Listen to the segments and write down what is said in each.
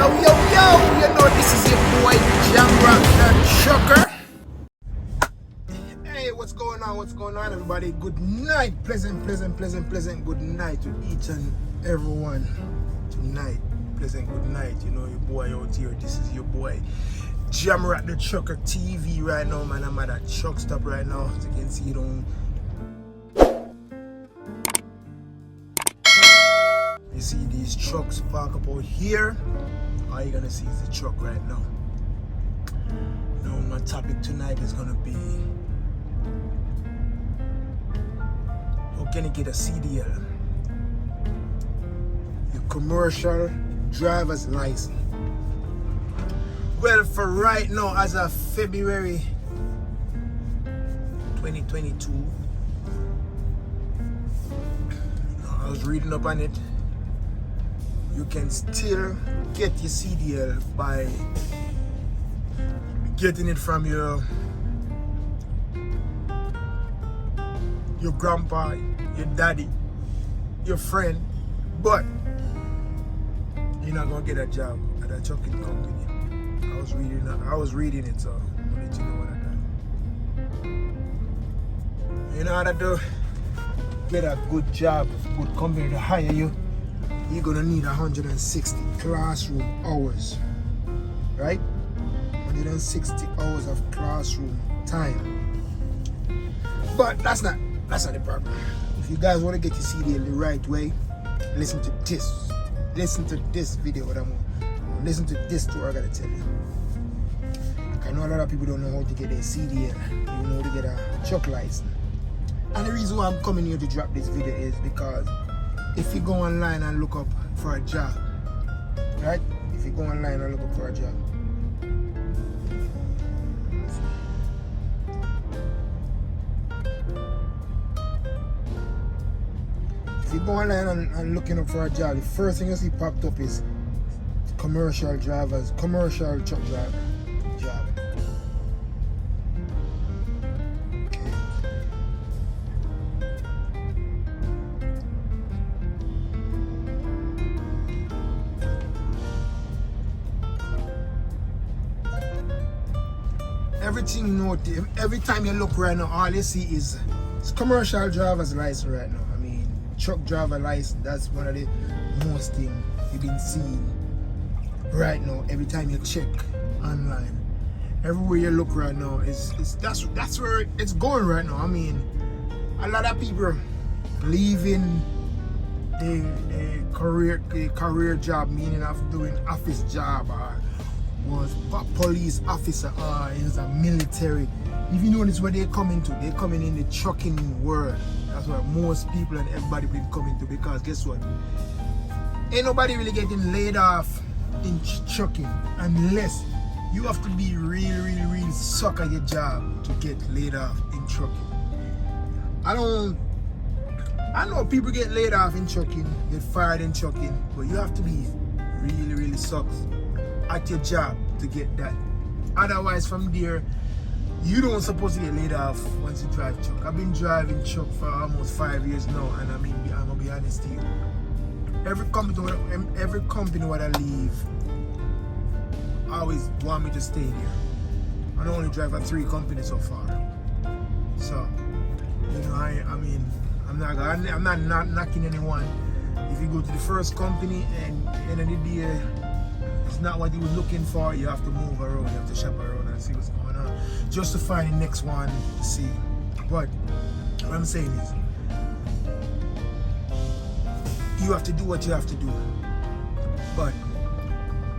You know this is your boy Jamrock the Trucker. Hey, what's going on? What's going on, everybody? Good night. Pleasant good night to each and everyone tonight. Pleasant good night. You know your boy out here. This is your boy Jamrock the Trucker TV right now, man. I'm at a truck stop right now. As you can see, you see these trucks park up out here. All you're gonna see is the truck right now. Now my topic tonight is gonna be how can you get a CDL? Your commercial driver's license. Well, for right now, as of February 2022, I was reading up on it. You can still get your CDL by getting it from your grandpa, your daddy, your friend, but you're not gonna get a job at a trucking company. I was reading it, so I'll let you know what I got. You know how to get a good job, good company to hire you. You're gonna need 160 classroom hours, right? 160 hours of classroom time. But that's not the problem. If you guys want to get your CDL the right way, listen to this. Listen to this video. Listen to this to what I gotta tell you. I know a lot of people don't know how to get a CDL. They don't know how to get a truck license. And the reason why I'm coming here to drop this video is because if you go online and look up for a job, right? If you go online and look up for a job, if you go online and looking up for a job, the first thing you see popped up is commercial truck driver job. Every time you look right now, all you see is commercial driver's license right now. I mean, truck driver license, that's one of the most things you've been seeing right now. Every time you check online, everywhere you look right now, that's where it's going right now. I mean, a lot of people leaving the career job, meaning of doing office job or was a police officer or is a military. If you notice where they're coming to, they're coming in the trucking world. That's what most people and everybody been coming to, because guess what? Ain't nobody really getting laid off in trucking unless you have to be really suck at your job to get laid off in trucking. I know people get laid off in trucking, get fired in trucking, but you have to be really sucks at your job to get that. Otherwise, from there, you don't supposed to get laid off once you drive truck. I've been driving truck for almost 5 years now, and I mean, I'm gonna be honest to you. Every company where I leave always want me to stay there. I only drive at 3 companies so far. So, you know, I mean, I'm not knocking anyone. If you go to the first company and end of the day, it's not what you were looking for, you have to move around, you have to shop around and see what's going on, just to find the next one to see. But what I'm saying is, you have to do what you have to do. But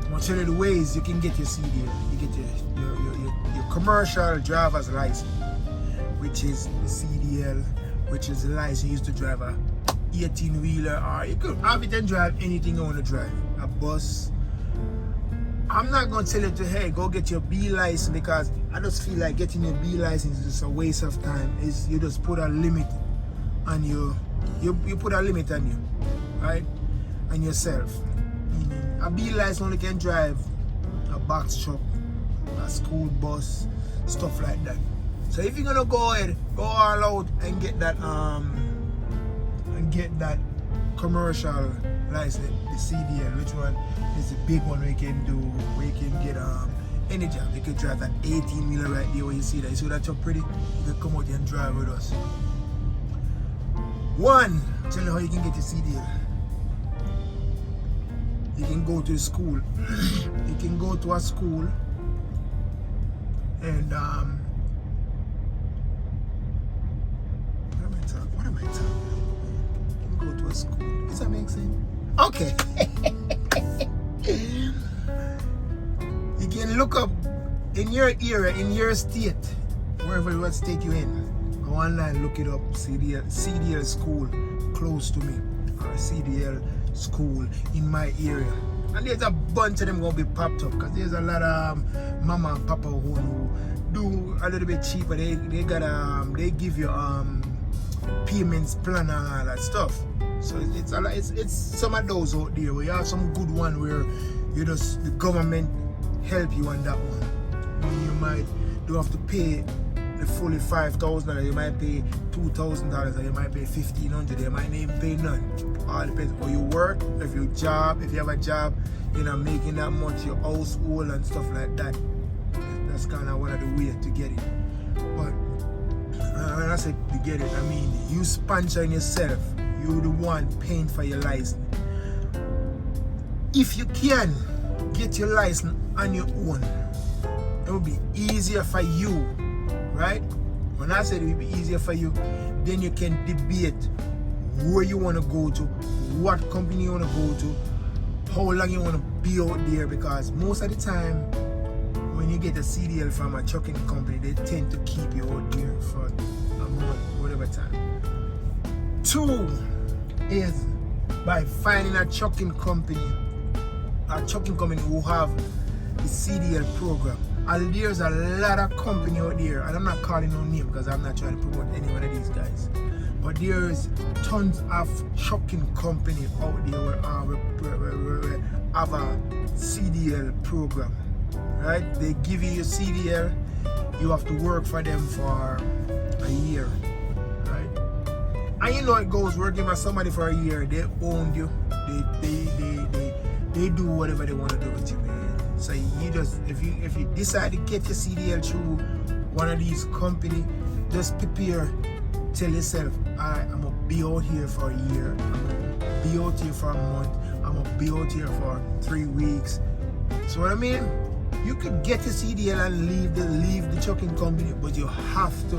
I'm gonna tell you the ways you can get your CDL. You get your commercial driver's license, which is the CDL, which is the license you used to drive a 18-wheeler, or you could have it and drive anything you want to drive, a bus. I'm not going to tell you to, hey, go get your B license, because I just feel like getting your B license is just a waste of time. You just put a limit on you put a limit on you, right? On yourself. Meaning, a B license only can drive a box truck, a school bus, stuff like that. So if you're going to go ahead, go all out and get that commercial license, the CDL, which one is the big one we can do, where you can get any job. You can drive that 18 wheeler right there where you see that. You see that truck pretty? You can come out here and drive with us. One, tell you how you can get your CDL. You can go to the school. You can go to a school and what am I talking about? You can go to a school. Does that make sense? Okay. You can look up in your area, in your state, wherever you want to take you in. Go online, look it up. CDL School close to me, or CDL School in my area. And there's a bunch of them gonna be popped up because there's a lot of mama and papa who do a little bit cheaper. They give you payments plan and all that stuff. So it's some of those out there where you have some good one where you just the government help you on that one. You might do have to pay the fully $5,000, you might pay $2,000, or you might pay $1,500, you might not even pay none. All depends how you work, if you have a job, you're not making that much, your household and stuff like that. That's kind of one of the ways to get it. But when I say to get it, I mean you sponsoring yourself. You're the one paying for your license. If you can get your license on your own, it will be easier for you, right? When I said it will be easier for you, then you can debate where you want to go to, what company you want to go to, how long you want to be out there, because most of the time when you get a CDL from a trucking company, they tend to keep you out there for a month, whatever time. 2 is by finding a trucking company who have the CDL program. And there's a lot of company out there, and I'm not calling no name because I'm not trying to promote any one of these guys. But there's tons of trucking company out there where have a CDL program, right? They give you your CDL, you have to work for them for a year, right? And you know it goes, working for somebody for a year, they own you, they do whatever they want to do with you, man. So you just, if you decide to get your CDL through one of these companies, just prepare. Tell yourself, I'm gonna be out here for a year. I'm gonna be out here for a month. I'm gonna be out here for 3 weeks. So what I mean, you could get your CDL and leave the trucking company, but you have to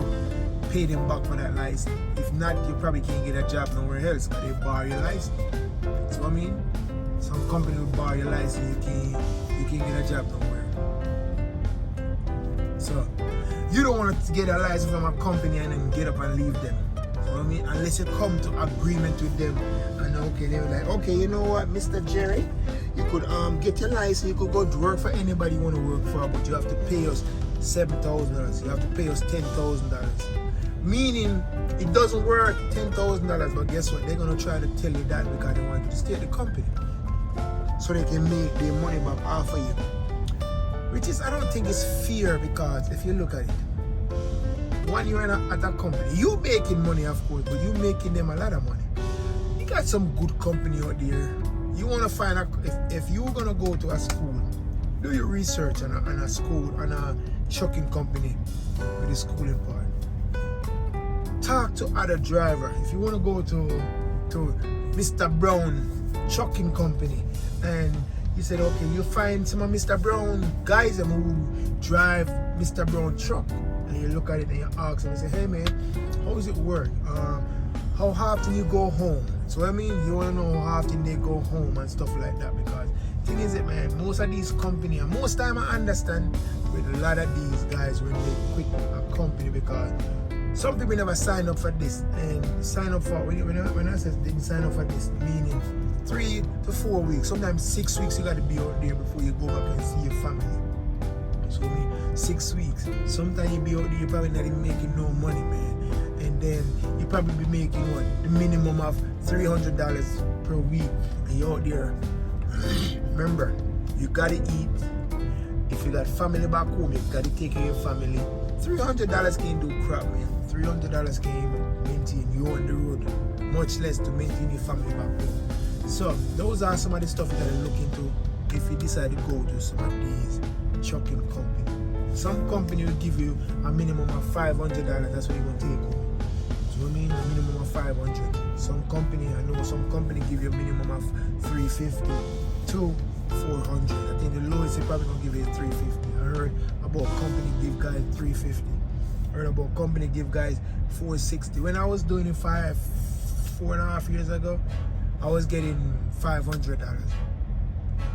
pay them back for that license. If not, you probably can't get a job nowhere else because they bar your license. So I mean, some company will bar your license. You can't get a job nowhere. So you don't want to get a license from a company and then get up and leave them. You know what I mean? Unless you come to agreement with them and okay, they were like, okay, you know what, Mr. Jerry, you could get your license, you could go to work for anybody you want to work for, but you have to pay us $7,000. You have to pay us $10,000. Meaning it doesn't work $10,000, but guess what? They're gonna try to tell you that because they want you to stay at the company. So they can make their money back off of you. Which is, I don't think it's fair, because if you look at it, when you're at a company, you making money of course, but you making them a lot of money. You got some good company out there. You want to find if you're gonna go to a school, do your research on a school, on a trucking company with the schooling part. Talk to other driver. If you want to go to Mr. Brown trucking company and you said, okay, you find some of Mr. Brown guys who drive Mr. Brown truck, and you look at it and you ask them and say, hey man, how does it work? How often you go home? So I mean, you want to know how often they go home and stuff like that, because thing is it, man, most of these companies, and most time I understand with a lot of these guys when they quit a company, because some people never sign up for this, and sign up for, when I say didn't sign up for this, meaning 3 to 4 weeks, sometimes 6 weeks you got to be out there before you go back and see your family. So I mean, 6 weeks. Sometimes you be out there, you probably not even making no money, man. And then you probably be making what? The minimum of $300 per week. And you're out there. Remember, you gotta eat. If you got family back home, you gotta take care of your family. $300 can't do crap, man. $300 can't even maintain you on the road, much less to maintain your family back home. So those are some of the stuff that I look into if you decide to go to some of these trucking companies. Some company will give you a minimum of $500. That's what you're gonna take home. So I mean, a minimum of 500. Some company, I know some company give you a minimum of 350 to 400. I think the lowest they probably gonna give you is 350. I heard about company give guys 350. I heard about company give guys 460. When I was doing it 4.5 years ago, I was getting $500.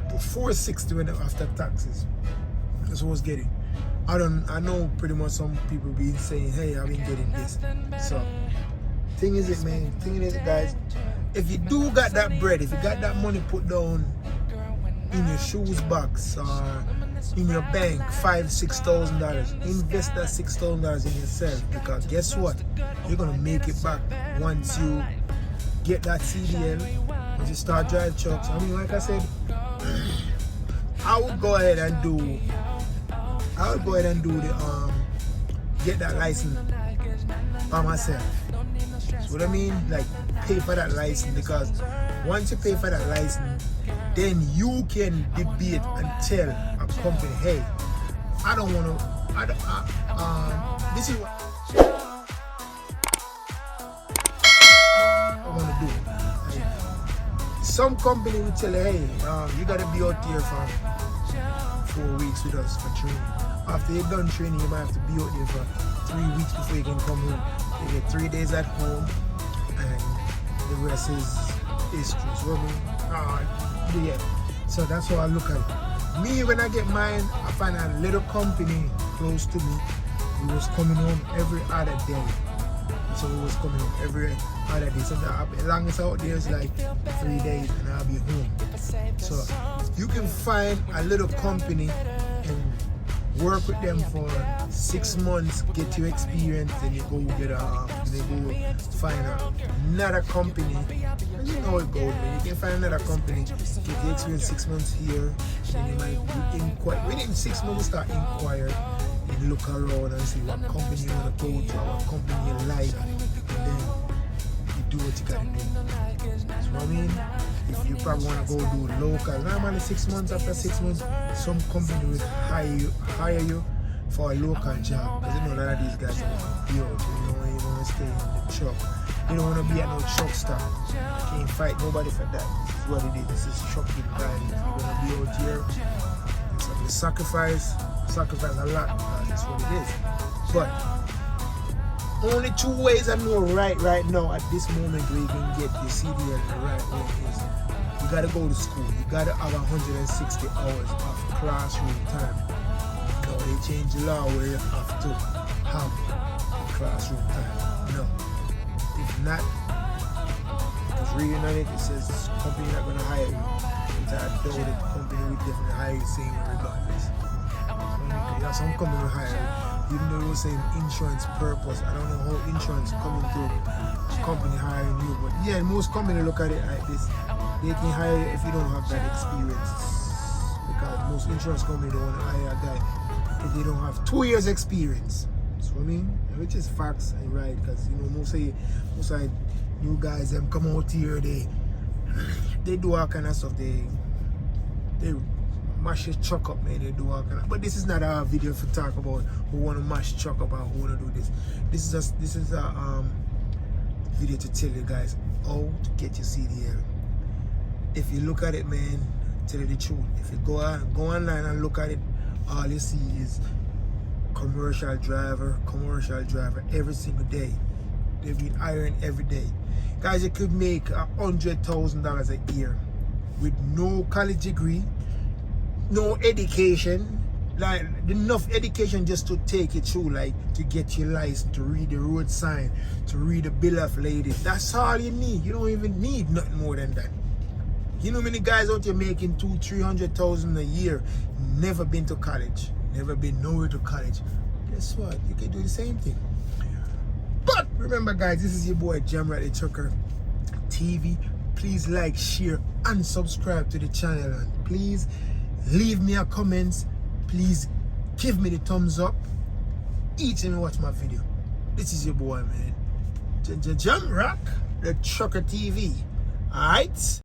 But 460 when after taxes. That's what I was getting. I know pretty much some people been saying, hey, I've been getting this. So thing is it, man, thing is it, guys, if you do got that bread, if you got that money put down in your shoes box or in your bank, $5,000-$6,000, invest that $6,000 in yourself, because guess what, you're gonna make it back once you get that CDL, once you start drive trucks. I mean, like I said, I would go ahead and do the get that license by myself. So what I mean, like, pay for that license, because once you pay for that license, then you can debate and tell a company, hey, I don't want to, this is what I want to do. Like, some company will tell you, hey, you got to be out here for 4 weeks with us for training. After you're done training, you might have to be out there for 3 weeks before you can come home. You get 3 days at home, and the rest is history. So, yeah. So that's how I look at it. Me, when I get mine, I find a little company close to me who was coming home every other day. So it was coming home every other day. So the longest out there is like 3 days, and I'll be home. So you can find a little company and work with them for 6 months, get your experience, then you go get find another company. And you know how it goes, man. You can find another company, get your experience 6 months here, then you might inquire. Within 6 months, you start inquire and look around and see what company you want to go to, what company you like, and then you do what you gotta do. So what I mean, if you probably want to go do local, normally 6 months, after 6 months, some company will hire you for a local job. Because you know a lot of these guys are be out, you know, you want to stay in the truck. You don't want to be at no truck stop. You can't fight nobody for that. This is what it is. This is trucking guys. If you're going to be out here, it's like you sacrifice a lot, because that's what it is. But only 2 ways I know right now at this moment where you can get your CDL the right way is you gotta go to school. You gotta have 160 hours of classroom time. Now they changed the law where you have to have classroom time. No. If not, because reading on it, it says company not gonna hire you. It's a doubt that the company will definitely hire you same regardless. Some company will hire you. Even though they were saying insurance purpose, I don't know how insurance coming to a company hiring you, but yeah, most companies look at it like this. They can hire you if you don't have that experience, because most insurance companies don't want to hire a guy if they don't have 2 years experience. So I mean, which is facts and right, because you know most of you guys them come out here, they do all kind of stuff. They mash your truck up, man. They do all kind of. But this is not our video to talk about who want to mash truck up or who want to do this. This is a video to tell you guys how to get your CDL. If you look at it, man, tell you the truth. If you go online and look at it, all you see is commercial driver every single day. They've been hiring every day. Guys, you could make $100,000 a year with no college degree, no education, like enough education just to take you through, like to get your license, to read the road sign, to read the bill of lading. That's all you need. You don't even need nothing more than that. You know many guys out there making $200,000-$300,000 a year, never been to college, never been nowhere to college. Guess what? You can do the same thing. But remember, guys, this is your boy Jamrat the Trucker TV. Please like, share, and subscribe to the channel, and please leave me a comments. Please give me the thumbs up each time you watch my video. This is your boy, man, Jamrat the Trucker TV. Alright?